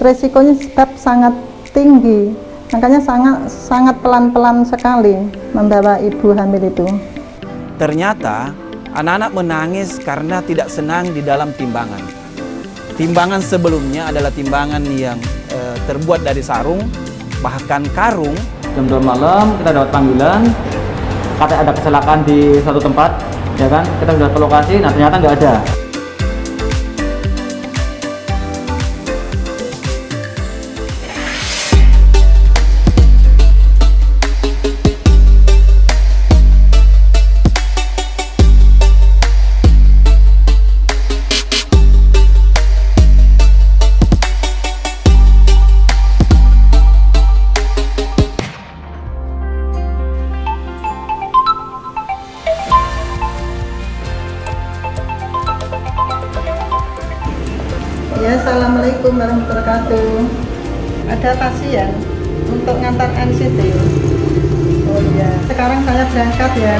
Resikonya sebab sangat tinggi, makanya sangat pelan-pelan sekali membawa ibu hamil itu. Ternyata anak-anak menangis karena tidak senang di dalam timbangan. Timbangan sebelumnya adalah timbangan yang terbuat dari sarung, bahkan karung. Jam 2 malam kita dapat panggilan, katanya ada kecelakaan di suatu tempat, ya kan? Kita sudah ke lokasi, nah ternyata nggak ada. Ya, assalamualaikum warahmatullahi wabarakatuh. Ada pasien untuk ngantar NCT. Oh iya, sekarang saya berangkat ya.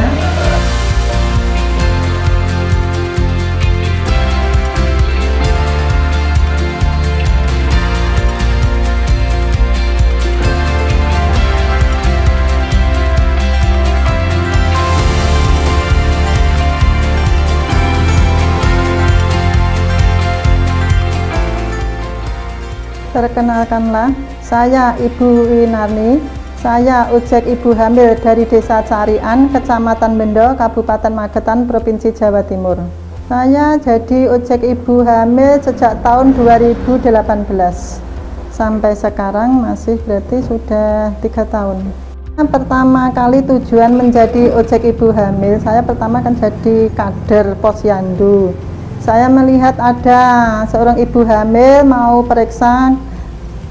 Perkenalkanlah, saya Ibu Winarni. Saya ojek ibu hamil dari Desa Carian, Kecamatan Bendo, Kabupaten Magetan, Provinsi Jawa Timur. Saya jadi ojek ibu hamil sejak tahun 2018. Sampai sekarang masih berarti sudah 3 tahun. Pertama kali tujuan menjadi ojek ibu hamil, saya pertama kan jadi kader posyandu. Saya melihat ada seorang ibu hamil mau periksa,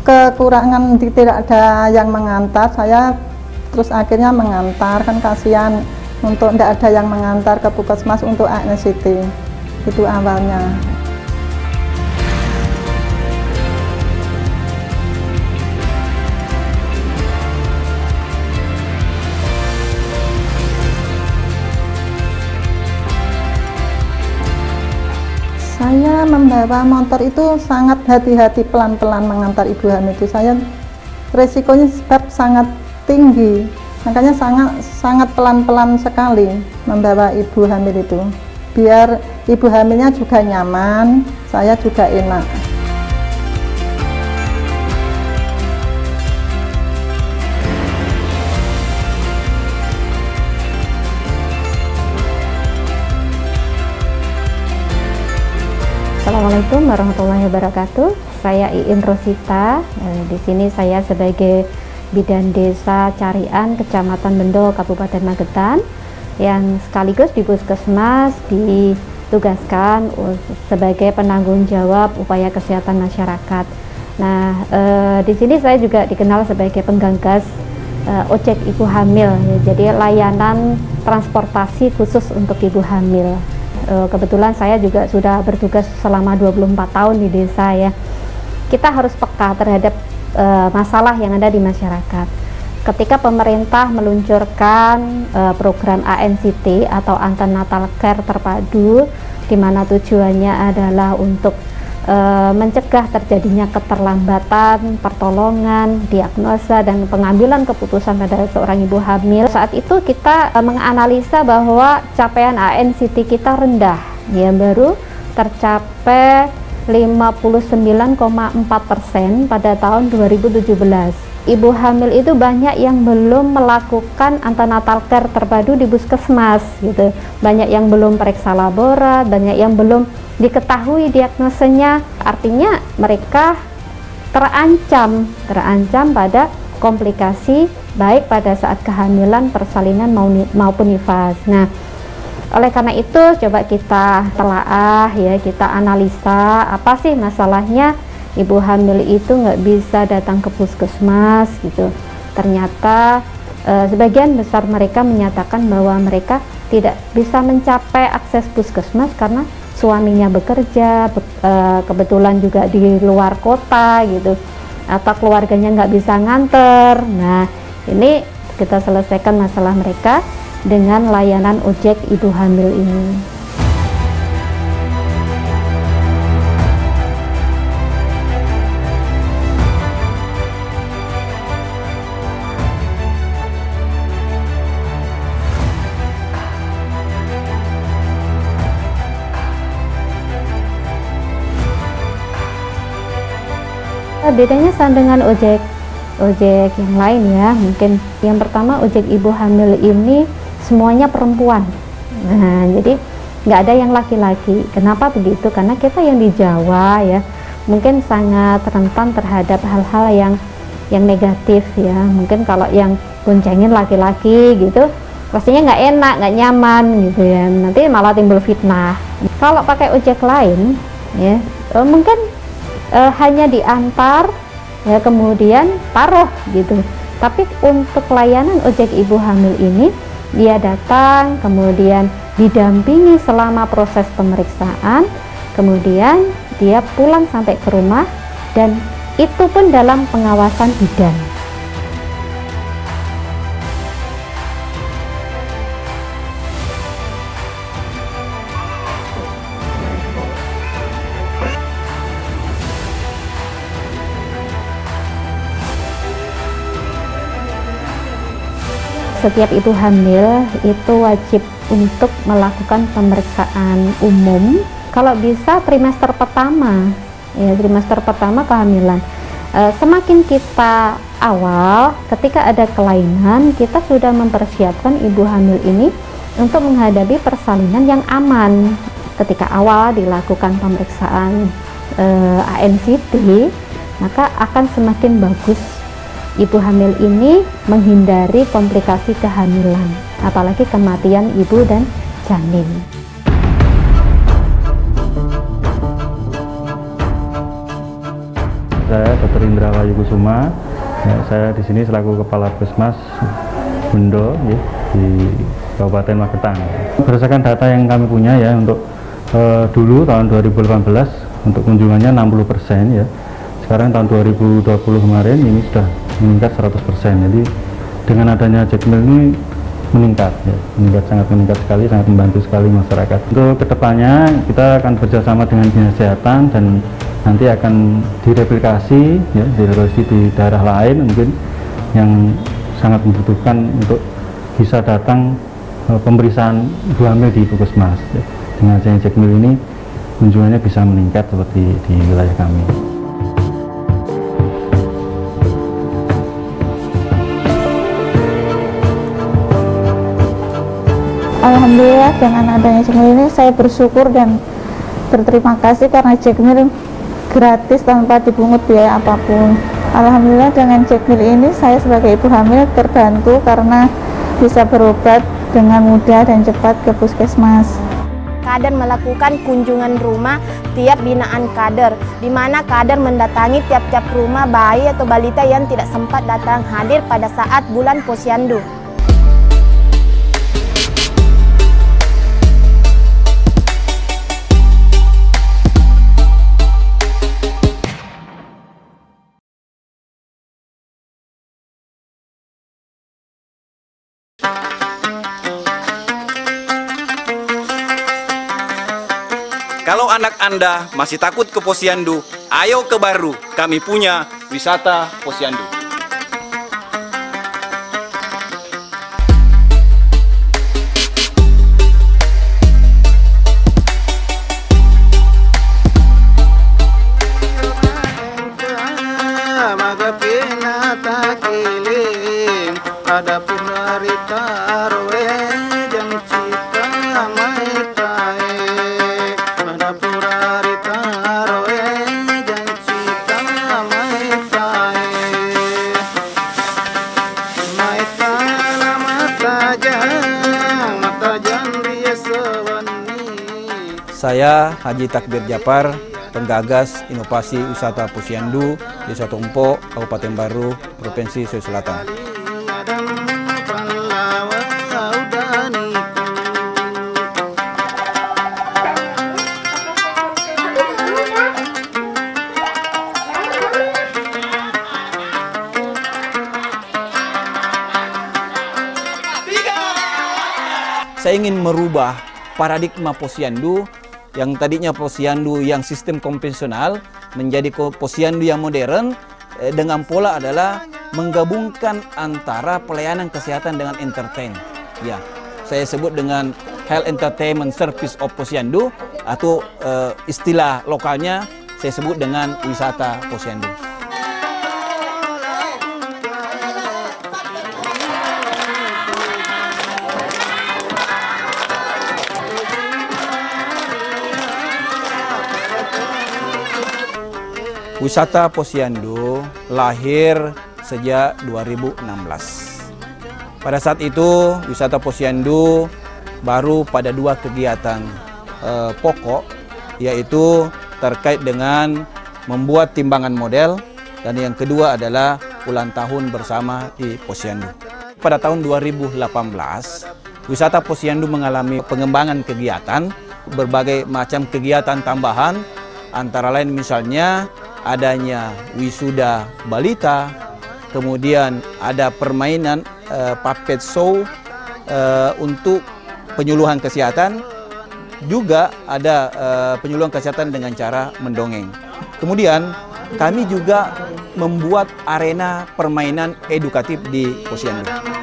kekurangan tidak ada yang mengantar, saya terus akhirnya mengantar, kan kasihan untuk tidak ada yang mengantar ke puskesmas untuk NCT. Itu awalnya. Saya membawa motor itu sangat hati-hati, pelan-pelan mengantar ibu hamil itu. Saya resikonya sebab sangat tinggi, makanya sangat pelan-pelan sekali membawa ibu hamil itu. Biar ibu hamilnya juga nyaman, saya juga enak. Assalamualaikum warahmatullahi wabarakatuh. Saya Iin Rosita. Di sini saya sebagai Bidan Desa Carian, Kecamatan Bendo, Kabupaten Magetan, yang sekaligus di Puskesmas ditugaskan sebagai penanggung jawab upaya kesehatan masyarakat. Nah, di sini saya juga dikenal sebagai penggagas ojek ibu hamil. Jadi layanan transportasi khusus untuk ibu hamil. Kebetulan saya juga sudah bertugas selama 24 tahun di desa ya. Kita harus peka terhadap masalah yang ada di masyarakat. Ketika pemerintah meluncurkan program ANCT atau Antenatal Care Terpadu, di mana tujuannya adalah untuk mencegah terjadinya keterlambatan, pertolongan, diagnosa, dan pengambilan keputusan pada seorang ibu hamil. Saat itu kita menganalisa bahwa capaian ANCT kita rendah, ya, baru tercapai 59,4% pada tahun 2017. Ibu hamil itu banyak yang belum melakukan antenatal care terpadu di puskesmas gitu. Banyak yang belum periksa laborat, banyak yang belum diketahui diagnosenya. Artinya mereka terancam pada komplikasi baik pada saat kehamilan, persalinan maupun nifas. Nah, oleh karena itu coba kita telaah ya, kita analisa apa sih masalahnya ibu hamil itu nggak bisa datang ke puskesmas gitu. Ternyata sebagian besar mereka menyatakan bahwa mereka tidak bisa mencapai akses puskesmas karena suaminya bekerja, kebetulan juga di luar kota gitu, atau keluarganya nggak bisa nganter. Nah, ini kita selesaikan masalah mereka dengan layanan ojek ibu hamil ini. Bedanya sama dengan ojek yang lain ya. Mungkin yang pertama, ojek ibu hamil ini semuanya perempuan. Nah, jadi nggak ada yang laki-laki. Kenapa begitu? Karena kita yang di Jawa ya, mungkin sangat rentan terhadap hal-hal yang negatif ya. Mungkin kalau yang boncengin laki-laki gitu, pastinya nggak enak, nggak nyaman gitu ya. Nanti malah timbul fitnah. Kalau pakai ojek lain ya, mungkin hanya diantar ya, kemudian taruh gitu. Tapi untuk layanan ojek ibu hamil ini, dia datang, kemudian didampingi selama proses pemeriksaan, kemudian dia pulang sampai ke rumah, dan itu pun dalam pengawasan bidan. Setiap ibu hamil itu wajib untuk melakukan pemeriksaan umum, kalau bisa trimester pertama ya, trimester pertama kehamilan. Semakin kita awal, ketika ada kelainan, kita sudah mempersiapkan ibu hamil ini untuk menghadapi persalinan yang aman. Ketika awal dilakukan pemeriksaan ANCT, maka akan semakin bagus ibu hamil ini menghindari komplikasi kehamilan, apalagi kematian ibu dan janin. Saya Dr. Indra Wahyu Kusuma. Ya, saya di sini selaku Kepala Puskesmas Bendo ya, di Kabupaten Magetan. Berdasarkan data yang kami punya ya, untuk dulu tahun 2018 untuk kunjungannya 60% ya. Sekarang tahun 2020 kemarin ini sudah meningkat 100%. Jadi dengan adanya Jackmil ini meningkat ya, sangat meningkat sekali, sangat membantu sekali masyarakat. Untuk kedepannya kita akan bekerjasama dengan Dinas Kesehatan dan nanti akan direplikasi ya, di daerah lain mungkin yang sangat membutuhkan untuk bisa datang pemeriksaan ibu hamil di Puskesmas ya. Dengan adanya Jackmil ini kunjungannya bisa meningkat seperti di wilayah kami. Alhamdulillah dengan adanya Jackmil ini saya bersyukur dan berterima kasih karena Jackmil gratis tanpa dipungut biaya apapun. Alhamdulillah dengan Jackmil ini saya sebagai ibu hamil terbantu karena bisa berobat dengan mudah dan cepat ke puskesmas. Kader melakukan kunjungan rumah tiap binaan kader, di mana kader mendatangi tiap-tiap rumah bayi atau balita yang tidak sempat datang hadir pada saat bulan Posyandu. Kalau anak Anda masih takut ke Posyandu, ayo ke Baru. Kami punya wisata Posyandu. Saya Haji Takbir Japar, penggagas inovasi wisata Posyandu, Desa Tompo, Kabupaten Baru, Provinsi Sulawesi Selatan. Saya ingin merubah paradigma Posyandu yang tadinya Posyandu yang sistem konvensional menjadi Posyandu yang modern dengan pola adalah menggabungkan antara pelayanan kesehatan dengan entertain. Ya, saya sebut dengan Health Entertainment Service of Posyandu, atau istilah lokalnya saya sebut dengan wisata Posyandu. Wisata Posyandu lahir sejak 2016. Pada saat itu, Wisata Posyandu baru pada 2 kegiatan pokok, yaitu terkait dengan membuat timbangan model, dan yang kedua adalah ulang tahun bersama di Posyandu. Pada tahun 2018, Wisata Posyandu mengalami pengembangan kegiatan, berbagai macam kegiatan tambahan, antara lain misalnya adanya wisuda balita, kemudian ada permainan puppet show untuk penyuluhan kesehatan, juga ada penyuluhan kesehatan dengan cara mendongeng. Kemudian kami juga membuat arena permainan edukatif di Posyandu.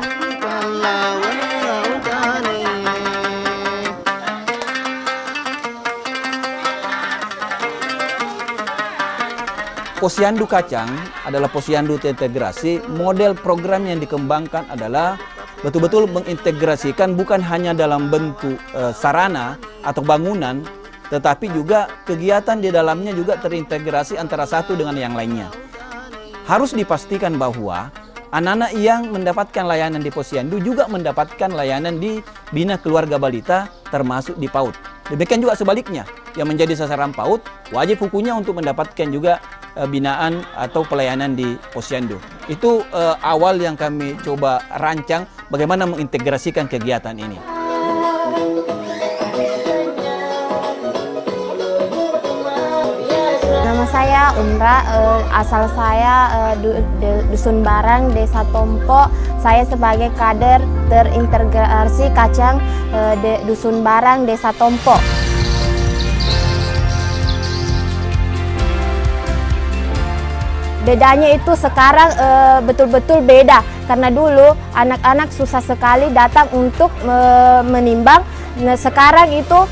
Posyandu Kacang adalah posyandu terintegrasi. Model program yang dikembangkan adalah betul-betul mengintegrasikan bukan hanya dalam bentuk sarana atau bangunan, tetapi juga kegiatan di dalamnya juga terintegrasi antara satu dengan yang lainnya. Harus dipastikan bahwa anak-anak yang mendapatkan layanan di Posyandu juga mendapatkan layanan di Bina Keluarga Balita, termasuk di PAUD. Demikian juga sebaliknya, yang menjadi sasaran PAUD wajib hukumnya untuk mendapatkan juga binaan atau pelayanan di Posyandu. Itu awal yang kami coba rancang bagaimana mengintegrasikan kegiatan ini. Nama saya Umra, asal saya Dusun Barang, Desa Tompo. Saya sebagai kader terintegrasi Kacang Dusun Barang, Desa Tompo. Bedanya itu sekarang betul-betul beda, karena dulu anak-anak susah sekali datang untuk menimbang. Nah, sekarang itu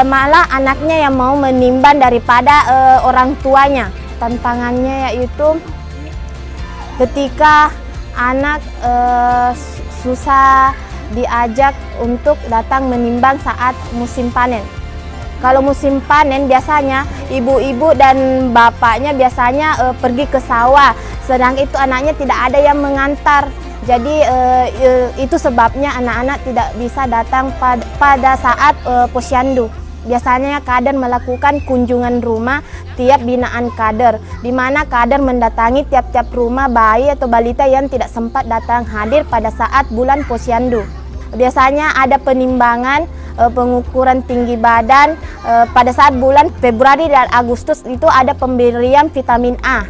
malah anaknya yang mau menimbang daripada orang tuanya. Tantangannya yaitu ketika anak susah diajak untuk datang menimbang saat musim panen. Kalau musim panen biasanya ibu-ibu dan bapaknya biasanya pergi ke sawah, sedang itu anaknya tidak ada yang mengantar. Jadi itu sebabnya anak-anak tidak bisa datang pada saat Posyandu. Biasanya kader melakukan kunjungan rumah tiap binaan kader, di mana kader mendatangi tiap-tiap rumah bayi atau balita yang tidak sempat datang hadir pada saat bulan Posyandu. Biasanya ada penimbangan, pengukuran tinggi badan. Pada saat bulan Februari dan Agustus itu ada pemberian vitamin A.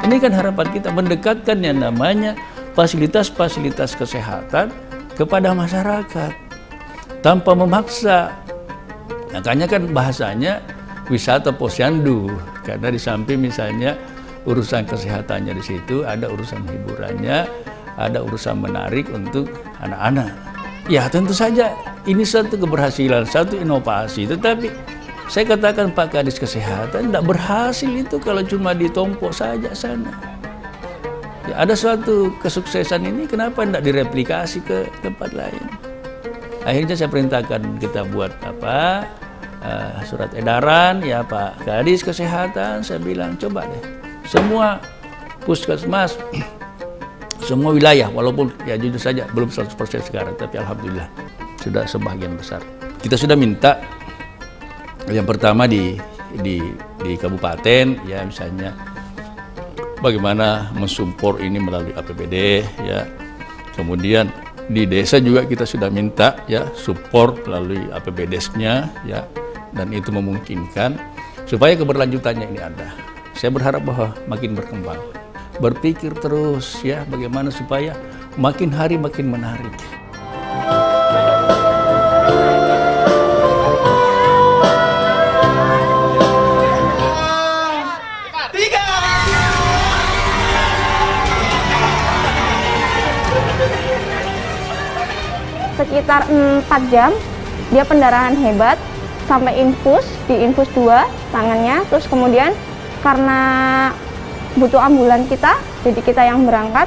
Ini kan harapan kita mendekatkan yang namanya fasilitas-fasilitas kesehatan kepada masyarakat tanpa memaksa. Makanya kan bahasanya wisata Posyandu, karena di samping misalnya urusan kesehatannya di situ, ada urusan hiburannya, ada urusan menarik untuk anak-anak. Ya tentu saja ini satu keberhasilan, satu inovasi, tetapi saya katakan Pak Kadis Kesehatan tidak berhasil itu kalau cuma ditompo saja sana. Ya, ada suatu kesuksesan ini kenapa tidak direplikasi ke tempat lain? Akhirnya saya perintahkan kita buat surat edaran, ya Pak Kadis Kesehatan, saya bilang coba deh semua puskesmas, semua wilayah, walaupun ya jujur saja belum 100% sekarang, tapi alhamdulillah sudah sebagian besar. Kita sudah minta yang pertama di kabupaten, ya misalnya bagaimana mensupport ini melalui APBD, ya. Kemudian di desa juga kita sudah minta ya support melalui APBDes-nya, ya. Dan itu memungkinkan supaya keberlanjutannya ini ada. Saya berharap bahwa makin berkembang. Berpikir terus ya bagaimana supaya makin hari makin menarik. Sekitar 4 jam, dia pendarahan hebat, sampai infus, di infus 2 tangannya, terus kemudian karena butuh ambulan kita, jadi kita yang berangkat.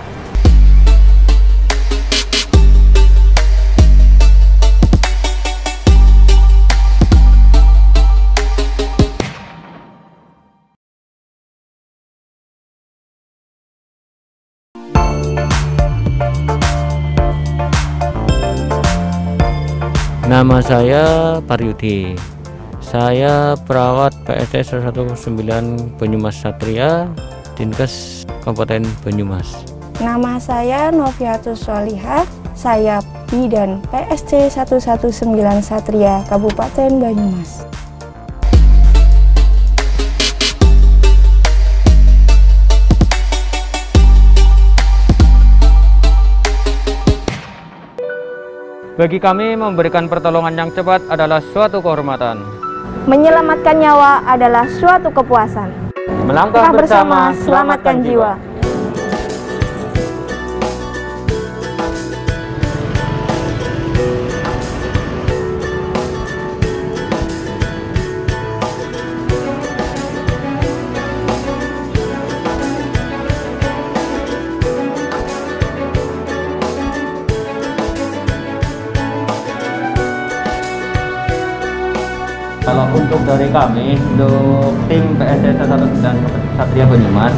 Nama saya Paryudi. Saya perawat PSD 119 Banyumas Satria, Dinkes Kabupaten Banyumas. Nama saya Noviatus Solihah, saya bidan PSC 119 Satria, Kabupaten Banyumas. Bagi kami, memberikan pertolongan yang cepat adalah suatu kehormatan. Menyelamatkan nyawa adalah suatu kepuasan. Melangkah bersama, selamatkan jiwa. Kalau untuk dari kami, untuk tim PSD 119 Satria Banyumas,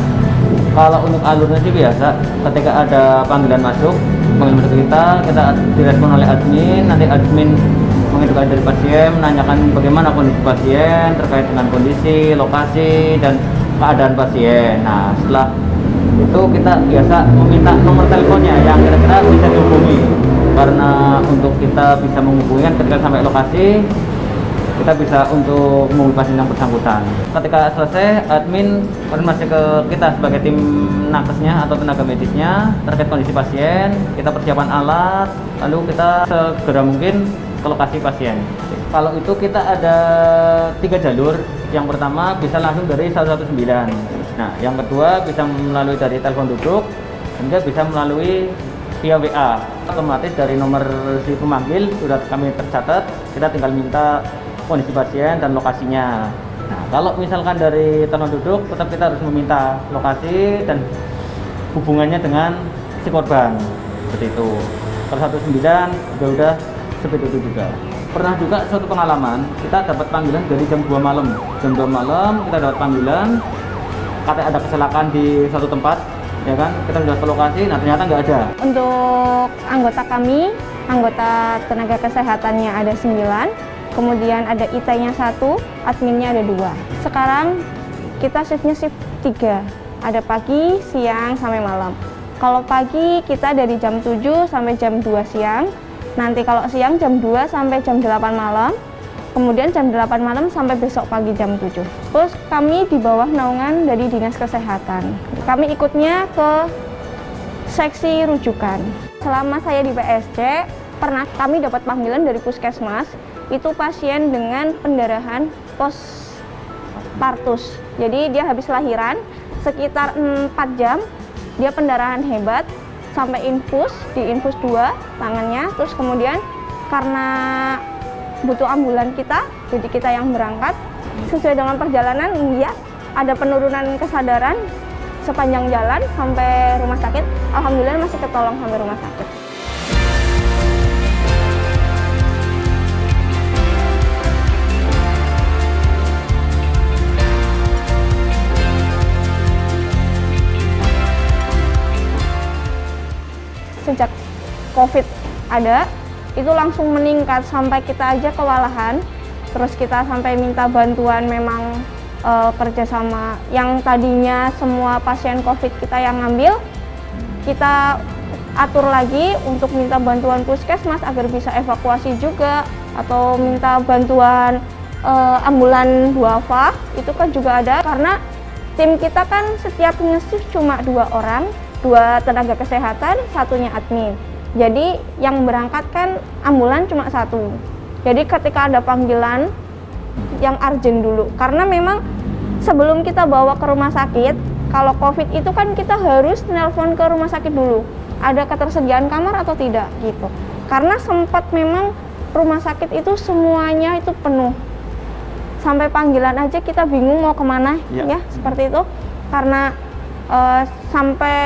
kalau untuk alurnya sih biasa, ketika ada panggilan masuk kita direspon oleh admin, nanti admin mengedukasi dari pasien, menanyakan bagaimana kondisi pasien, terkait dengan kondisi, lokasi, dan keadaan pasien. Nah, setelah itu kita biasa meminta nomor teleponnya yang kira-kira bisa dihubungi, karena untuk kita bisa menghubungi ketika sampai lokasi, kita bisa untuk menghubungi pasien yang bersangkutan. Ketika selesai, admin konfirmasi ke kita sebagai tim nakesnya atau tenaga medisnya terkait kondisi pasien, kita persiapan alat, lalu kita segera mungkin ke lokasi pasien. Kalau itu kita ada 3 jalur. Yang pertama bisa langsung dari 119. Nah, yang kedua bisa melalui dari telepon duduk, dan juga bisa melalui via WA. Otomatis dari nomor si pemanggil sudah kami tercatat, kita tinggal minta kondisi pasien dan lokasinya. Nah, kalau misalkan dari telepon duduk, tetap kita harus meminta lokasi dan hubungannya dengan si korban, seperti itu. Kalau 119 udah seperti itu juga. Pernah juga suatu pengalaman, kita dapat panggilan dari jam 2 malam. Jam 2 malam kita dapat panggilan, katanya ada kecelakaan di suatu tempat, ya kan? Kita sudah ke lokasi, nah ternyata nggak ada. Untuk anggota kami, anggota tenaga kesehatannya ada 9. Kemudian ada IT-nya 1, adminnya ada 2. Sekarang kita shiftnya shift 3, ada pagi, siang, sampai malam. Kalau pagi kita dari jam 7 sampai jam 2 siang, nanti kalau siang jam 2 sampai jam 8 malam, kemudian jam 8 malam sampai besok pagi jam 7. Terus kami di bawah naungan dari Dinas Kesehatan. Kami ikutnya ke seksi rujukan. Selama saya di PSC, pernah kami dapat panggilan dari puskesmas, itu pasien dengan pendarahan postpartus. Jadi dia habis lahiran sekitar 4 jam, dia pendarahan hebat sampai infus, di infus 2 tangannya, terus kemudian karena butuh ambulan kita, jadi kita yang berangkat. Sesuai dengan perjalanan, ya ada penurunan kesadaran sepanjang jalan sampai rumah sakit. Alhamdulillah masih ketolong sampai rumah sakit. Sejak COVID ada, itu langsung meningkat sampai kita aja kewalahan. Terus kita sampai minta bantuan, memang kerjasama yang tadinya semua pasien COVID kita yang ngambil, kita atur lagi untuk minta bantuan puskesmas agar bisa evakuasi juga, atau minta bantuan ambulan duafa, itu kan juga ada, karena tim kita kan setiap nge-shift cuma 2 orang, 2 tenaga kesehatan, 1-nya admin. Jadi yang berangkat kan ambulan cuma 1. Jadi ketika ada panggilan yang urgent dulu, karena memang sebelum kita bawa ke rumah sakit, kalau COVID itu kan kita harus nelpon ke rumah sakit dulu, ada ketersediaan kamar atau tidak gitu. Karena sempat memang rumah sakit itu semuanya itu penuh. sampai panggilan aja kita bingung mau kemana ya seperti itu, karena sampai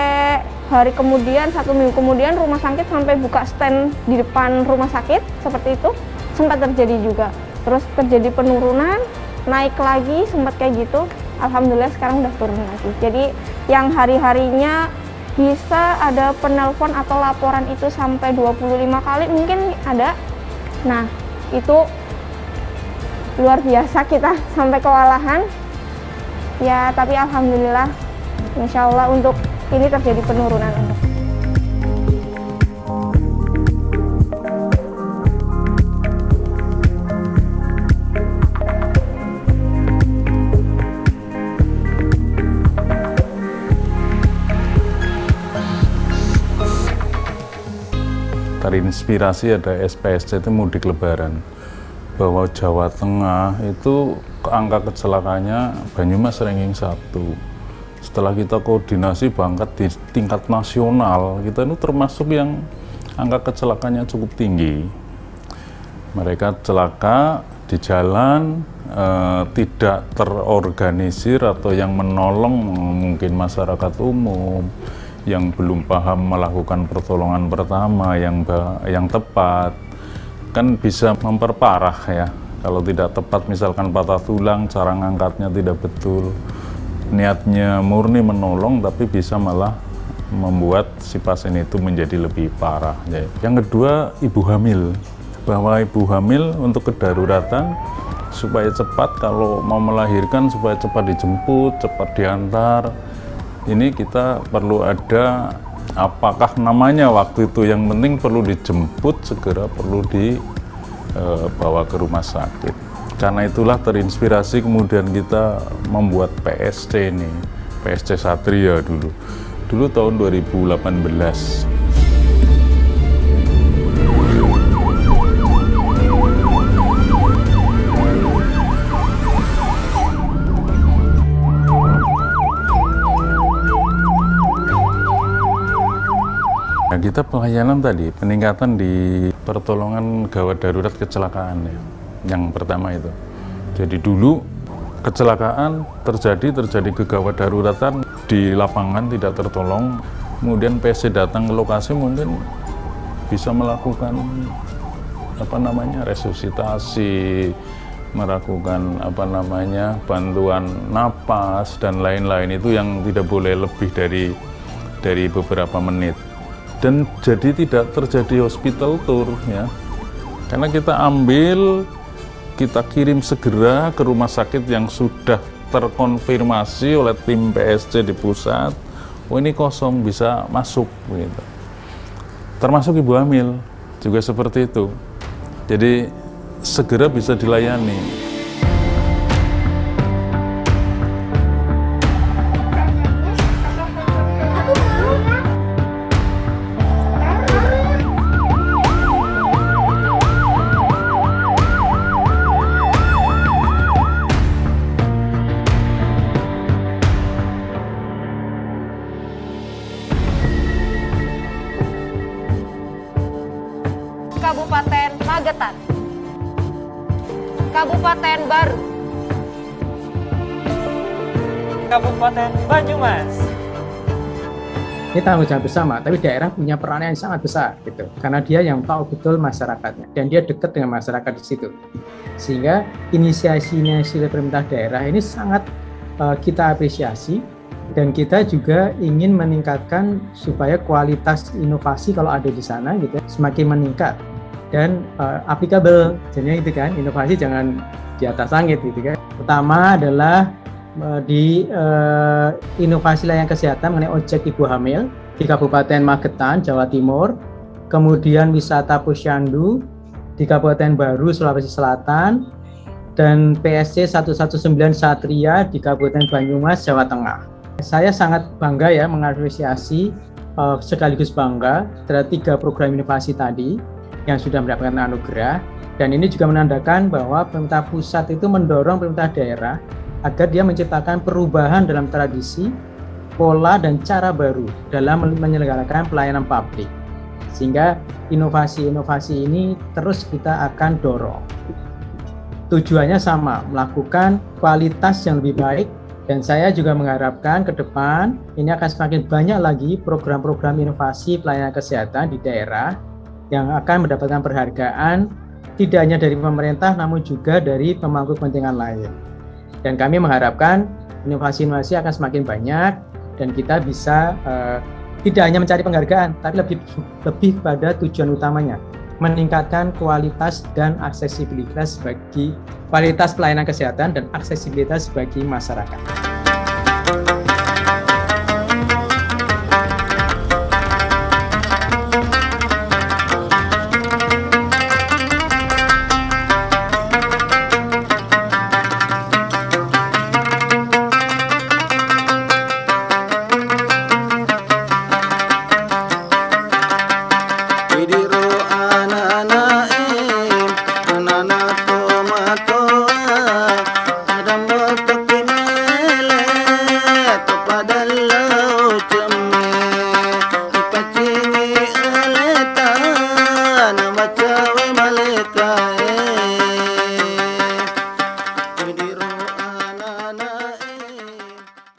hari kemudian, 1 minggu kemudian rumah sakit sampai buka stand di depan rumah sakit seperti itu, sempat terjadi juga. Terus terjadi penurunan, naik lagi, sempat kayak gitu. Alhamdulillah sekarang udah turun lagi. Jadi yang hari-harinya bisa ada penelpon atau laporan itu sampai 25 kali mungkin ada. Nah itu luar biasa, kita sampai kewalahan ya, tapi alhamdulillah insya Allah untuk ini terjadi penurunan untuk terinspirasi ada SPSC itu mudik lebaran, bahwa Jawa Tengah itu angka kecelakaannya Banyumas ranking 1. Setelah kita koordinasi bahkan di tingkat nasional, kita itu termasuk yang angka kecelakaannya cukup tinggi. Mereka celaka di jalan, tidak terorganisir atau yang menolong mungkin masyarakat umum yang belum paham melakukan pertolongan pertama yang tepat, kan bisa memperparah ya. Kalau tidak tepat, misalkan patah tulang, cara ngangkatnya tidak betul, niatnya murni menolong tapi bisa malah membuat si pasien itu menjadi lebih parah. Yang kedua, ibu hamil, bahwa ibu hamil untuk kedaruratan supaya cepat, kalau mau melahirkan supaya cepat dijemput, cepat diantar, ini kita perlu ada apakah namanya waktu itu, yang penting perlu dijemput segera, perlu dibawa ke rumah sakit. Karena itulah terinspirasi kemudian kita membuat PSC ini, PSC Satria dulu tahun 2018. Nah, kita pelayanan tadi, peningkatan di pertolongan gawat darurat kecelakaan ya. Yang pertama itu, jadi dulu kecelakaan terjadi kegawat daruratan di lapangan tidak tertolong, kemudian PSC datang ke lokasi mungkin bisa melakukan resusitasi, melakukan bantuan napas dan lain-lain, itu yang tidak boleh lebih dari beberapa menit. Dan jadi tidak terjadi hospital tour ya, karena kita kirim segera ke rumah sakit yang sudah terkonfirmasi oleh tim PSC di pusat, oh ini kosong, bisa masuk begitu. Termasuk ibu hamil juga seperti itu, jadi segera bisa dilayani. Kabupaten Magetan, Kabupaten Baru, Kabupaten Banyumas. Ini tanggung jawab bersama, tapi daerah punya peran yang sangat besar gitu, karena dia yang tahu betul masyarakatnya dan dia dekat dengan masyarakat di situ, sehingga inisiasi dari pemerintah daerah ini sangat kita apresiasi, dan kita juga ingin meningkatkan supaya kualitas inovasi kalau ada di sana gitu semakin meningkat dan applicable. Jadinya itu kan, inovasi jangan di atas langit gitu kan. Pertama adalah di inovasi layanan kesehatan mengenai ojek ibu hamil di Kabupaten Magetan, Jawa Timur, kemudian wisata Posyandu di Kabupaten Baru, Sulawesi Selatan, dan PSC 119 Satria di Kabupaten Banyumas, Jawa Tengah. Saya sangat bangga ya mengapresiasi sekaligus bangga terhadap 3 program inovasi tadi yang sudah mendapatkan anugerah, dan ini juga menandakan bahwa pemerintah pusat itu mendorong pemerintah daerah agar dia menciptakan perubahan dalam tradisi, pola, dan cara baru dalam menyelenggarakan pelayanan publik. Sehingga inovasi-inovasi ini terus kita akan dorong. tujuannya sama, melakukan kualitas yang lebih baik. Dan saya juga mengharapkan ke depan ini akan semakin banyak lagi program-program inovasi pelayanan kesehatan di daerah yang akan mendapatkan penghargaan tidak hanya dari pemerintah namun juga dari pemangku kepentingan lain. Dan kami mengharapkan inovasi-inovasi akan semakin banyak dan kita bisa tidak hanya mencari penghargaan tapi lebih pada tujuan utamanya, meningkatkan kualitas dan aksesibilitas bagi kualitas pelayanan kesehatan dan aksesibilitas bagi masyarakat. Padalla